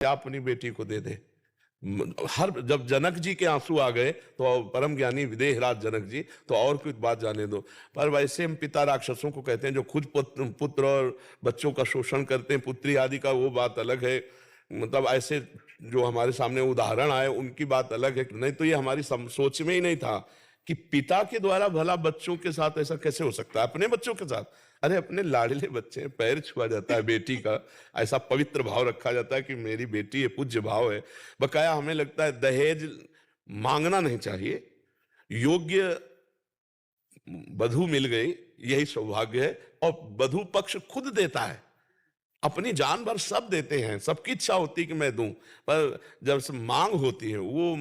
क्या अपनी बेटी को दे दे। हर जब जनक जी के आंसू आ गए तो परम ज्ञानी विदेहराज जनक जी, तो और कुछ बात जाने दो। पर वैसे हम पिता राक्षसों को कहते हैं जो खुद पुत्र और बच्चों का शोषण करते हैं, पुत्री आदि का, वो बात अलग है। मतलब ऐसे जो हमारे सामने उदाहरण आए उनकी बात अलग है। नहीं तो ये हमारी सोच में ही नहीं था कि पिता के द्वारा भला बच्चों के साथ ऐसा कैसे हो सकता है, अपने बच्चों के साथ। अरे अपने लाडले बच्चे, पैर छुआ जाता है बेटी का, ऐसा पवित्र भाव रखा जाता है कि मेरी बेटी है, पूज्य भाव है। बकाया हमें लगता है दहेज मांगना नहीं चाहिए, योग्य वधू मिल गई यही सौभाग्य है। और वधू पक्ष खुद देता है, अपनी जान भर सब देते हैं, सबकी इच्छा होती है कि मैं दूं, पर जब से मांग होती है वो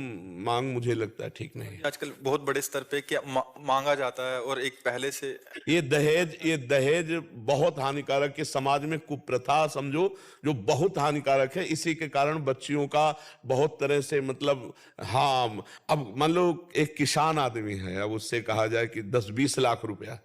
मांग मुझे लगता है ठीक नहीं है। आजकल बहुत बड़े स्तर पे क्या मांगा जाता है और एक पहले से ये दहेज बहुत हानिकारक है, समाज में कुप्रथा समझो जो बहुत हानिकारक है। इसी के कारण बच्चियों का बहुत तरह से मतलब, हाँ अब मान लो एक किसान आदमी है, अब उससे कहा जाए कि 10-20 लाख रुपया,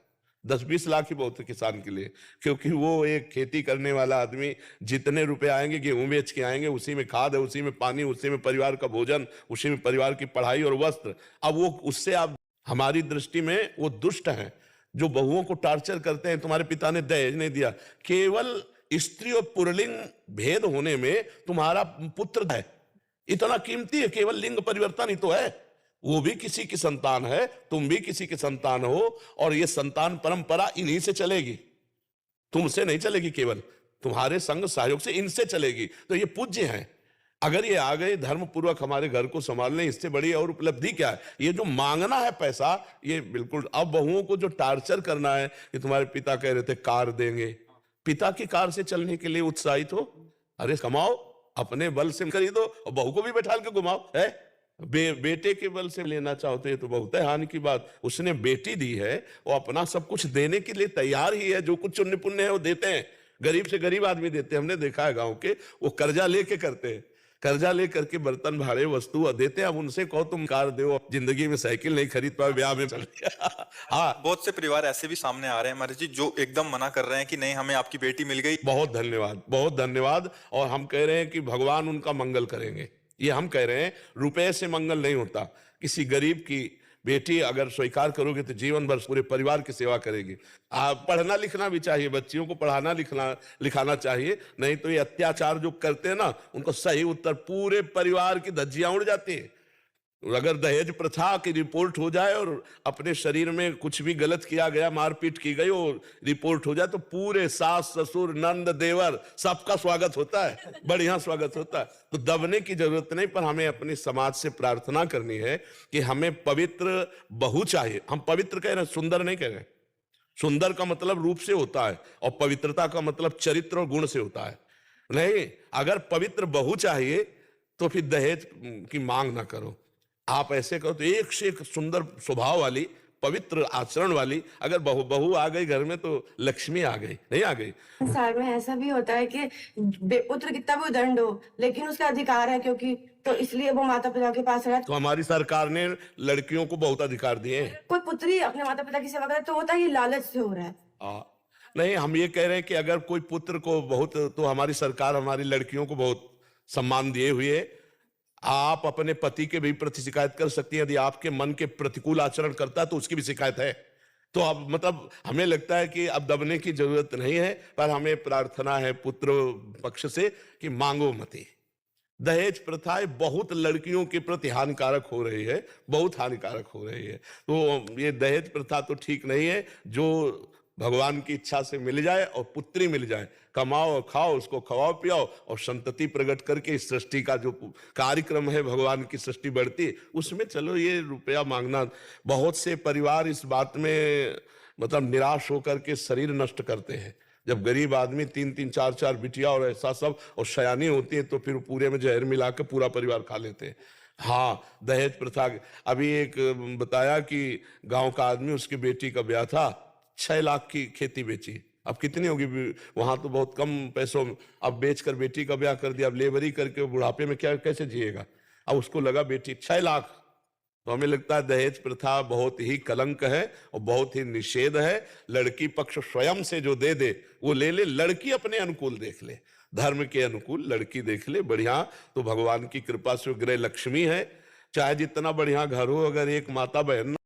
10-20 लाख ही बहुत है किसान के लिए, क्योंकि वो एक खेती करने वाला आदमी जितने रुपए आएंगे गेहूं बेच के आएंगे, उसी में खाद है, उसी में पानी, उसी में परिवार का भोजन, उसी में परिवार की पढ़ाई और वस्त्र। अब वो उससे आप, हमारी दृष्टि में वो दुष्ट हैं जो बहुओं को टार्चर करते हैं। तुम्हारे पिता ने दहेज नहीं दिया, केवल स्त्री और पुरलिंग भेद होने में तुम्हारा पुत्र है इतना कीमती है, केवल लिंग परिवर्तन ही तो है। वो भी किसी की संतान है, तुम भी किसी की संतान हो, और ये संतान परंपरा इन्हीं से चलेगी, तुमसे नहीं चलेगी, केवल तुम्हारे संग सहयोग से इनसे चलेगी। तो ये पूज्य हैं। अगर ये आ गए धर्म पूर्वक हमारे घर को संभालने, इससे बड़ी और उपलब्धि क्या है। ये जो मांगना है पैसा, ये बिल्कुल। अब बहुओं को जो टार्चर करना है कि तुम्हारे पिता कह रहे थे कार देंगे, पिता की कार से चलने के लिए उत्साहित हो, अरे कमाओ, अपने बल से खरीदो और बहू को भी बैठा के घुमाओ। है बेटे के बल से लेना चाहते हैं तो बहुत है हानि की बात। उसने बेटी दी है, वो अपना सब कुछ देने के लिए तैयार ही है, जो कुछ पुण्य पुण्य है वो देते हैं, गरीब से गरीब आदमी देते हैं। हमने देखा है गांव के, वो कर्जा लेके करते हैं, कर्जा लेकर के बर्तन भाड़े वस्तु देते हैं। अब उनसे कहो तुम कार दो, जिंदगी में साइकिल नहीं खरीद पाए, ब्याह में चल गया। हाँ, बहुत से परिवार ऐसे भी सामने आ रहे हैं हमारे जी, जो एकदम मना कर रहे हैं कि नहीं हमें आपकी बेटी मिल गई। बहुत धन्यवाद, बहुत धन्यवाद। और हम कह रहे हैं कि भगवान उनका मंगल करेंगे, ये हम कह रहे हैं। रुपए से मंगल नहीं होता। किसी गरीब की बेटी अगर स्वीकार करोगे तो जीवन भर पूरे परिवार की सेवा करेगी। पढ़ना लिखना भी चाहिए, बच्चियों को पढ़ाना लिखाना चाहिए, नहीं तो ये अत्याचार जो करते हैं ना, उनको सही उत्तर, पूरे परिवार की धज्जियां उड़ जाती है। अगर दहेज प्रथा की रिपोर्ट हो जाए और अपने शरीर में कुछ भी गलत किया गया, मारपीट की गई और रिपोर्ट हो जाए, तो पूरे सास ससुर नंद देवर सबका स्वागत होता है, बढ़िया स्वागत होता है। तो दबने की जरूरत नहीं, पर हमें अपने समाज से प्रार्थना करनी है कि हमें पवित्र बहू चाहिए। हम पवित्र कह रहे हैं, सुंदर नहीं कह रहे। सुंदर का मतलब रूप से होता है और पवित्रता का मतलब चरित्र और गुण से होता है। नहीं, अगर पवित्र बहू चाहिए तो फिर दहेज की मांग ना करो। आप ऐसे करो तो एक से एक सुंदर स्वभाव वाली, पवित्र आचरण वाली अगर बहू आ गई घर में तो लक्ष्मी आ गई, नहीं आ गई। संसार में ऐसा भी होता है कि पुत्र कितना भी दंड हो, लेकिन उसका अधिकार है, क्योंकि तो इसलिए वो माता पिता के पास रहा। तो हमारी सरकार ने लड़कियों को बहुत अधिकार दिए हैं। कोई पुत्री अपने माता पिता की सेवा करे तो होता है, ये लालच से हो रहा है। नहीं, हम ये कह रहे हैं कि अगर कोई पुत्र को बहुत, तो हमारी सरकार हमारी लड़कियों को बहुत सम्मान दिए हुए है। आप अपने पति के भी प्रति शिकायत कर सकती हैं, यदि आपके मन के प्रतिकूल आचरण करता है तो उसकी भी शिकायत है। तो अब मतलब हमें लगता है कि अब दबने की जरूरत नहीं है, पर हमें प्रार्थना है पुत्र पक्ष से कि मांगो मती। दहेज प्रथाएं बहुत लड़कियों के प्रति हानिकारक हो रही है, बहुत हानिकारक हो रही है। तो ये दहेज प्रथा तो ठीक नहीं है। जो भगवान की इच्छा से मिल जाए और पुत्री मिल जाए, कमाओ और खाओ, उसको खवाओ पियाओ और संतति प्रकट करके इस सृष्टि का जो कार्यक्रम है, भगवान की सृष्टि बढ़ती, उसमें चलो ये रुपया मांगना। बहुत से परिवार इस बात में मतलब निराश होकर के शरीर नष्ट करते हैं। जब गरीब आदमी 3-3 4-4 बिटिया और ऐसा सब और शयानी होती है तो फिर पूरे में जहर मिला के पूरा परिवार खा लेते हैं। हाँ, दहेज प्रथा। अभी एक बताया कि गांव का आदमी, उसकी बेटी का ब्याह था, 6 लाख की खेती बेची। अब कितनी होगी वहां, तो बहुत कम पैसों में अब बेचकर बेटी का ब्याह कर दिया। अब लेबरी करके बुढ़ापे में क्या कैसे जिएगा। अब उसको लगा बेटी 6 लाख। तो हमें लगता है दहेज प्रथा बहुत ही कलंक है और बहुत ही निषेध है। लड़की पक्ष स्वयं से जो दे दे वो ले ले, लड़की अपने अनुकूल देख ले। धर्म के अनुकूल लड़की देख ले बढ़िया, तो भगवान की कृपा से गृह लक्ष्मी है। चाहे जितना बढ़िया घर हो, अगर एक माता बहन